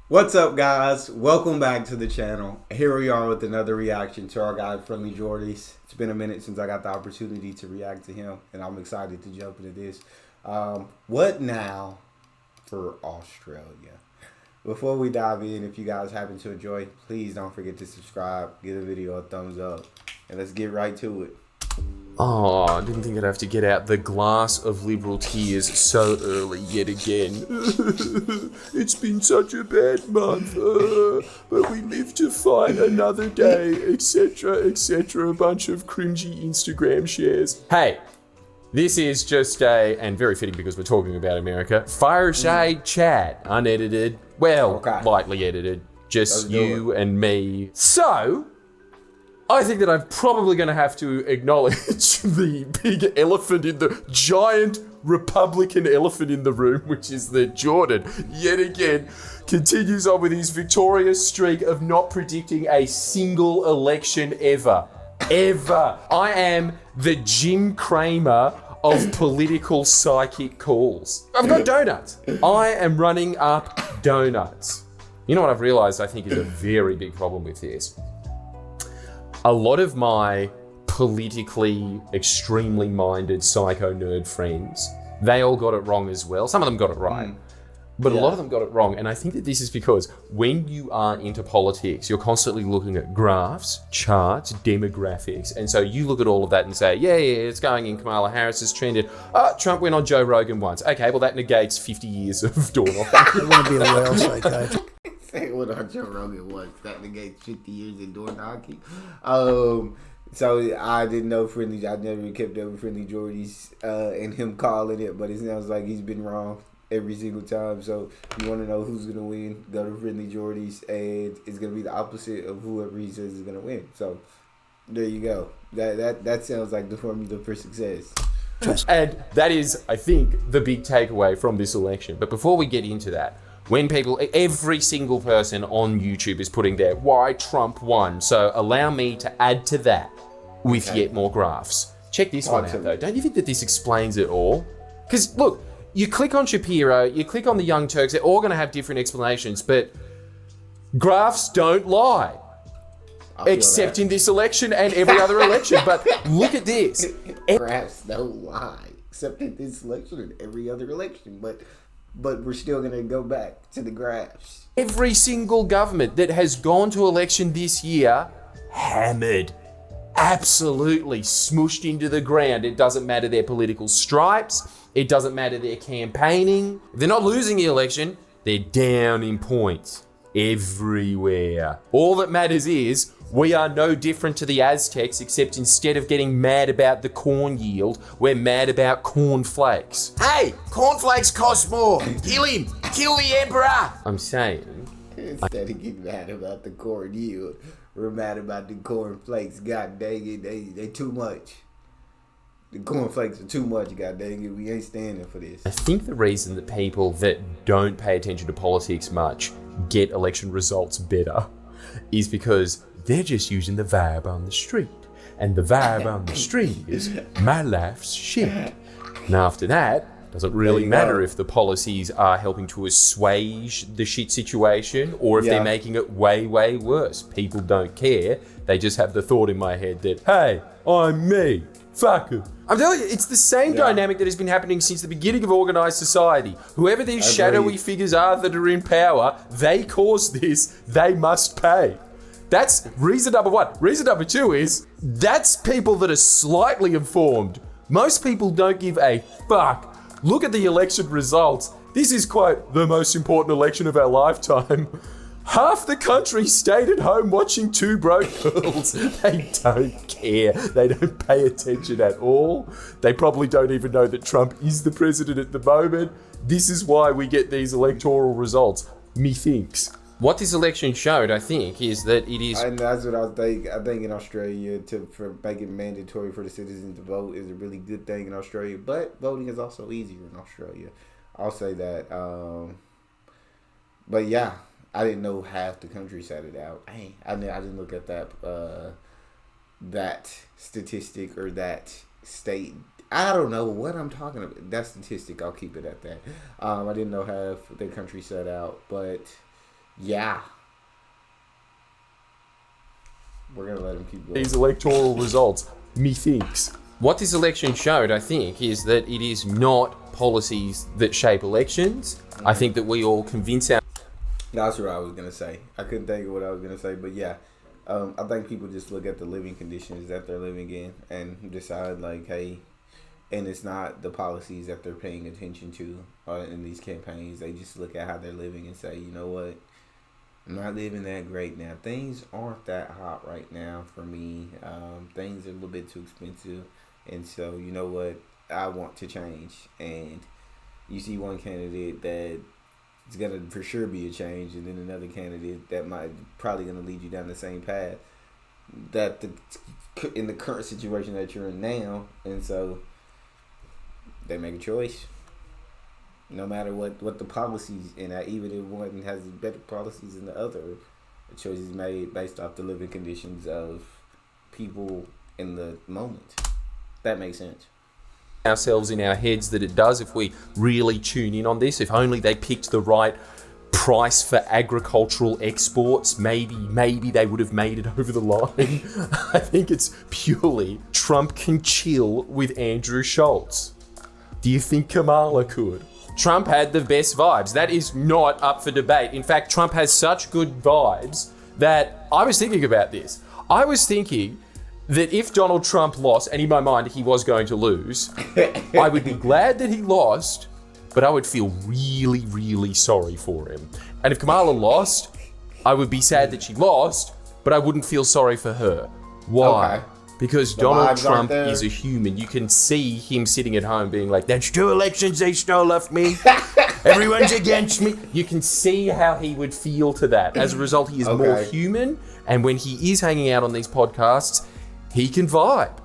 What's up, guys? Welcome back to the channel. Here we are with another reaction to our guy, Friendly Jordies. It's been a minute since I got the opportunity to react to him, and I'm excited to jump into this. What now for Australia? Before we dive in, if you guys happen to enjoy, please don't forget to subscribe, give the video a thumbs up, and let's get right to it. Oh, I didn't think I'd have to get out the glass of liberal tears so early yet again. It's been such a bad month, but we live to fight another day, etc., etc. A bunch of cringy Instagram shares. Hey, this is just and very fitting because we're talking about America, fireside chat, unedited, lightly edited, just you and me. So, I think that I'm probably going to have to acknowledge the big elephant in the giant Republican elephant in the room, which is that Jordan, yet again, continues on with his victorious streak of not predicting a single election ever. Ever. I am the Jim Cramer of political psychic calls. I've got donuts. I am running up donuts. You know what I've realized I think is a very big problem with this? A lot of my politically extremely minded psycho nerd friends, they all got it wrong as well. Some of them got it right, but a lot of them got it wrong. And I think that this is because when you are into politics, you're constantly looking at graphs, charts, demographics. And so you look at all of that and say, yeah, it's going in Kamala Harris's trended. Trump went on Joe Rogan once. Okay, well, that negates 50 years of door knocking. I want to be a whale psychiatrist. Say what on Joe Rogan was. That negates 50 years in door knocking. So I didn't know Friendly. I never kept up with Friendly Jordies and him calling it, but it sounds like he's been wrong every single time. So if you want to know who's gonna win, go to Friendly Jordies, and it's gonna be the opposite of whoever he says is gonna win. So there you go. That sounds like the formula for success. And that is, I think, the big takeaway from this election. But before we get into that, when people, every single person on YouTube is putting their why Trump won. So allow me to add to that with yet more graphs. Check this one out though. Don't you think that this explains it all? Because look, you click on Shapiro, you click on the Young Turks, they're all going to have different explanations, but graphs don't lie. Except in this election and every other election. But look at this. Graphs don't lie. Except in this election and every other election. But we're still going to go back to the graphs. Every single government that has gone to election this year, hammered, absolutely smushed into the ground. It doesn't matter their political stripes. It doesn't matter their campaigning. If they're not losing the election, they're down in points everywhere. All that matters is we are no different to the Aztecs, except instead of getting mad about the corn yield, we're mad about cornflakes. Hey, cornflakes cost more. Kill him. Kill the emperor. I'm saying, instead of getting mad about the corn yield, we're mad about the cornflakes. God dang it, they too much. The cornflakes are too much, god dang it. We ain't standing for this. I think the reason that people that don't pay attention to politics much get election results better is because they're just using the vibe on the street. And the vibe on the street is, my life's shit. And after that, doesn't really matter if the policies are helping to assuage the shit situation or if they're making it way, way worse. People don't care. They just have the thought in my head that, hey, I'm me. Fuck it. I'm telling you, it's the same dynamic that has been happening since the beginning of organized society. Whoever these shadowy figures are that are in power, they cause this, they must pay. That's reason number one. Reason number two is, that's people that are slightly informed. Most people don't give a fuck. Look at the election results. This is, quote, the most important election of our lifetime. Half the country stayed at home watching Two Broke Girls. They don't care. They don't pay attention at all. They probably don't even know that Trump is the president at the moment. This is why we get these electoral results, methinks. What this election showed, I think, is that it is... And that's what I think. I think in Australia, for making it mandatory for the citizens to vote is a really good thing in Australia. But voting is also easier in Australia. I'll say that. But yeah, I didn't know half the country sat it out. I didn't look at that statistic or that state. I don't know what I'm talking about. That statistic, I'll keep it at that. I didn't know half the country sat out, but Yeah. We're going to let him keep going. These electoral results, methinks. What this election showed, I think, is that it is not policies that shape elections. I think that we all convince our... That's what I was going to say. I couldn't think of what I was going to say, but yeah. I think people just look at the living conditions that they're living in and decide, like, hey, and it's not the policies that they're paying attention to in these campaigns. They just look at how they're living and say, you know what, I'm not living that great now. Things aren't that hot right now for me. Things are a little bit too expensive. And so, you know what, I want to change. And you see one candidate that it's going to for sure be a change, and then another candidate that might probably going to lead you down the same path that in the current situation that you're in now. And so they make a choice no matter what the policies, and even if one has better policies than the other, the choice is made based off the living conditions of people in the moment. That makes sense. Ourselves in our heads that it does if we really tune in on this. If only they picked the right price for agricultural exports, maybe they would have made it over the line. I think it's purely Trump can chill with Andrew Schultz. Do you think Kamala could? Trump had the best vibes. That is not up for debate. In fact, Trump has such good vibes that I was thinking about this. I was thinking that if Donald Trump lost, and in my mind he was going to lose, I would be glad that he lost, but I would feel really, really sorry for him. And if Kamala lost, I would be sad that she lost, but I wouldn't feel sorry for her. Why? Okay. Because Donald Trump is a human. You can see him sitting at home being like, "That's 2 elections they stole off me. Everyone's against me." You can see how he would feel to that. As a result, he is more human. And when he is hanging out on these podcasts, he can vibe.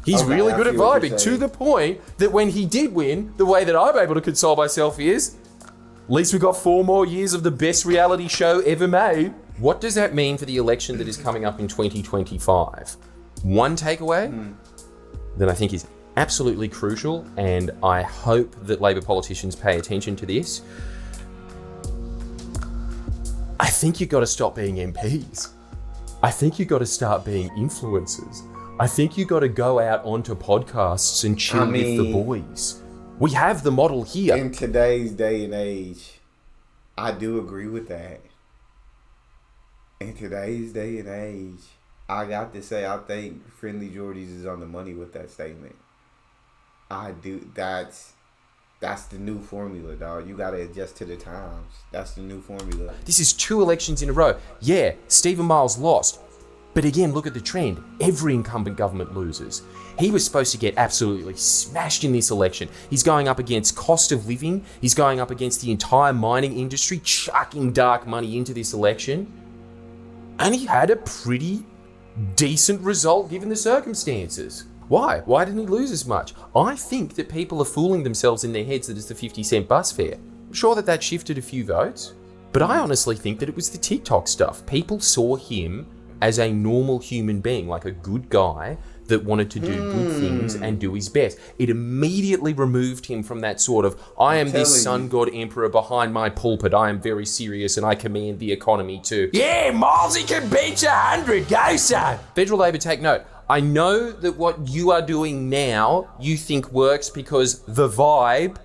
He's really good at vibing, to the point that when he did win, the way that I'm able to console myself is, at least we got 4 more years of the best reality show ever made. What does that mean for the election that is coming up in 2025? One takeaway that I think is absolutely crucial, and I hope that Labor politicians pay attention to this. I think you've got to stop being MPs. I think you've got to start being influencers. I think you've got to go out onto podcasts and chill with the boys. We have the model here. In today's day and age, I do agree with that. In today's day and age, I got to say, I think Friendly Jordies is on the money with that statement. I do. That's the new formula, dog. You got to adjust to the times. That's the new formula. This is 2 elections in a row. Yeah, Stephen Miles lost. But again, look at the trend. Every incumbent government loses. He was supposed to get absolutely smashed in this election. He's going up against cost of living. He's going up against the entire mining industry, chucking dark money into this election. And he had a pretty decent result given the circumstances. Why? Why didn't he lose as much? I think that people are fooling themselves in their heads that it's the 50-cent bus fare. I'm sure that shifted a few votes, but I honestly think that it was the TikTok stuff. People saw him as a normal human being, like a good guy that wanted to do good things and do his best. It immediately removed him from that sort of, I am this sun god emperor behind my pulpit, I am very serious and I command the economy to, yeah, Milesy can beat 100, go son! Federal Labor, take note. I know that what you are doing now, you think works because the vibe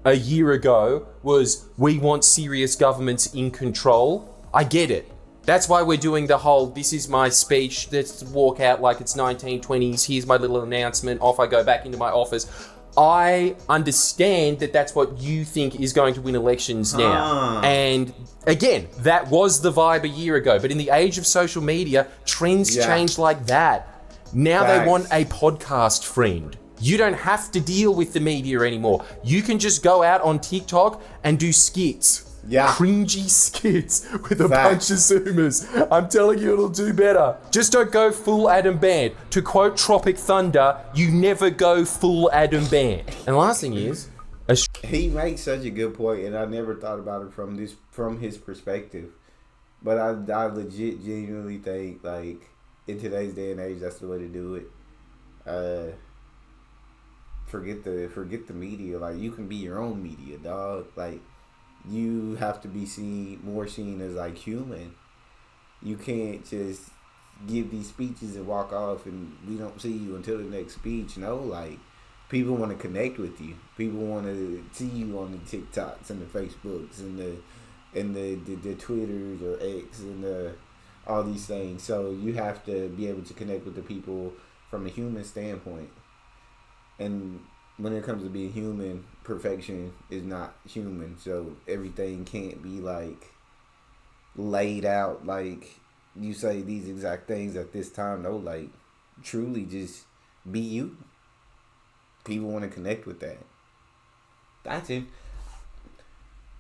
a year ago was, we want serious governments in control. I get it. That's why we're doing the whole, this is my speech, let's walk out like it's 1920s, here's my little announcement, off I go back into my office. I understand that that's what you think is going to win elections now. And again, that was the vibe a year ago. But in the age of social media, trends change like that. Now they want a podcast friend. You don't have to deal with the media anymore. You can just go out on TikTok and do skits. Cringy skits with a bunch of Zoomers. I'm telling you, it'll do better. Just don't go full Adam Band. To quote Tropic Thunder, you never go full Adam Band. And the last thing is, he makes such a good point, and I never thought about it from his perspective. But I legit genuinely think, like, in today's day and age, that's the way to do it. Forget the media. Like, you can be your own media, dog. Like, you have to be more seen as like human. You can't just give these speeches and walk off and we don't see you until the next speech. No, like people want to connect with you. People want to see you on the TikToks and the Facebooks and the Twitters or X and all these things. So you have to be able to connect with the people from a human standpoint. And when it comes to being human, perfection is not human. So everything can't be like laid out like you say these exact things at this time. No, like truly just be you. People want to connect with that. That's it.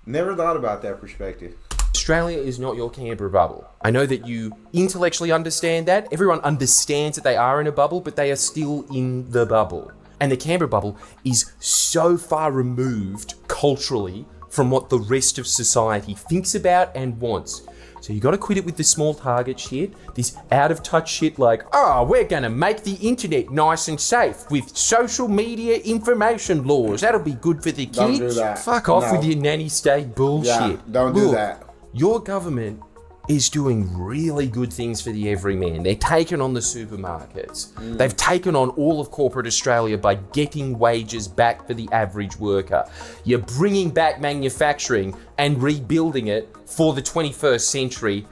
Never thought about that perspective. Australia is not your Canberra bubble. I know that you intellectually understand that. Everyone understands that they are in a bubble, but they are still in the bubble. And the Canberra bubble is so far removed culturally from what the rest of society thinks about and wants. So you got to quit it with the small target shit, this out of touch shit like, oh, we're going to make the internet nice and safe with social media information laws. That'll be good for the kids. Don't do that. Fuck off with your nanny state bullshit. Yeah, don't do that. Your government is doing really good things for the everyman. They're taking on the supermarkets. They've taken on all of corporate Australia by getting wages back for the average worker. You're bringing back manufacturing and rebuilding it for the 21st century.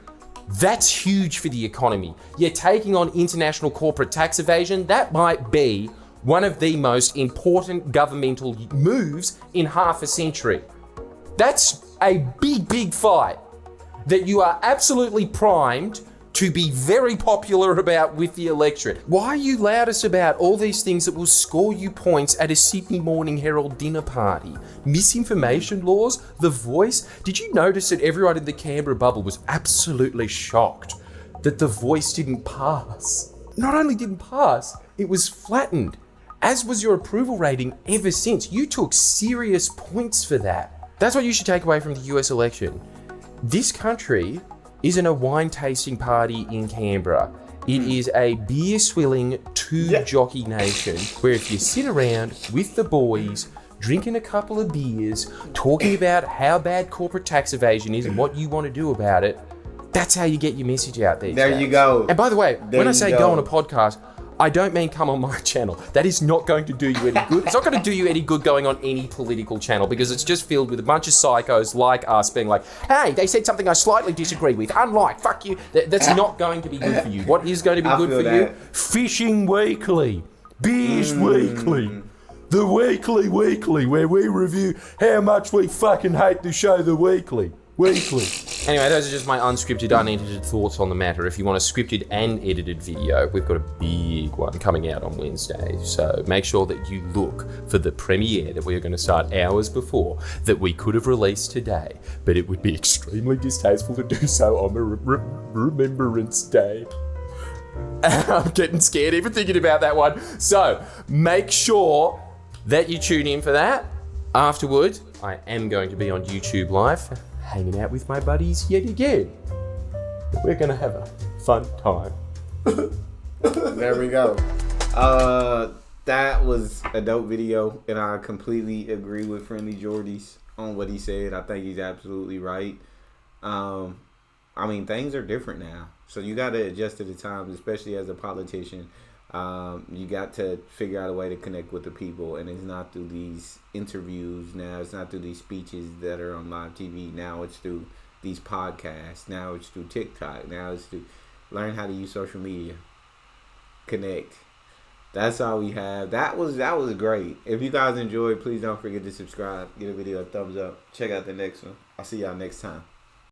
That's huge for the economy. You're taking on international corporate tax evasion. That might be one of the most important governmental moves in half a century. That's a big, big fight that you are absolutely primed to be very popular about with the electorate. Why are you loudest about all these things that will score you points at a Sydney Morning Herald dinner party? Misinformation laws? The Voice? Did you notice that everyone in the Canberra bubble was absolutely shocked that the Voice didn't pass? Not only didn't pass, it was flattened, as was your approval rating ever since. You took serious points for that. That's what you should take away from the US election. This country isn't a wine tasting party in Canberra. It is a beer swilling jockey nation where if you sit around with the boys, drinking a couple of beers, talking about how bad corporate tax evasion is and what you want to do about it, that's how you get your message out these days. There you go. And by the way, when I say go on a podcast, I don't mean come on my channel. That is not going to do you any good. It's not going to do you any good going on any political channel because it's just filled with a bunch of psychos like us being like, hey, they said something I slightly disagree with. Unlike, fuck you. That's not going to be good for you. What is going to be good for you? Fishing Weekly. Beers Weekly. The Weekly where we review how much we fucking hate the show The Weekly. Anyway, those are just my unscripted, unedited thoughts on the matter. If you want a scripted and edited video, we've got a big one coming out on Wednesday. So make sure that you look for the premiere that we are going to start hours before that we could have released today. But it would be extremely distasteful to do so on Remembrance Day. I'm getting scared even thinking about that one. So make sure that you tune in for that. Afterwards, I am going to be on YouTube Live, hanging out with my buddies yet again. We're going to have a fun time. There we go. That was a dope video, and I completely agree with Friendly Jordies on what he said. I think he's absolutely right. I mean, things are different now, so you got to adjust to the times, especially as a politician. You got to figure out a way to connect with the people, and it's not through these interviews now. It's not through these speeches that are on live TV. Now it's through these podcasts. Now it's through TikTok. Now it's to learn how to use social media. Connect. That's all we have. That was great. If you guys enjoyed, please don't forget to subscribe. Give the video a thumbs up. Check out the next one. I'll see y'all next time.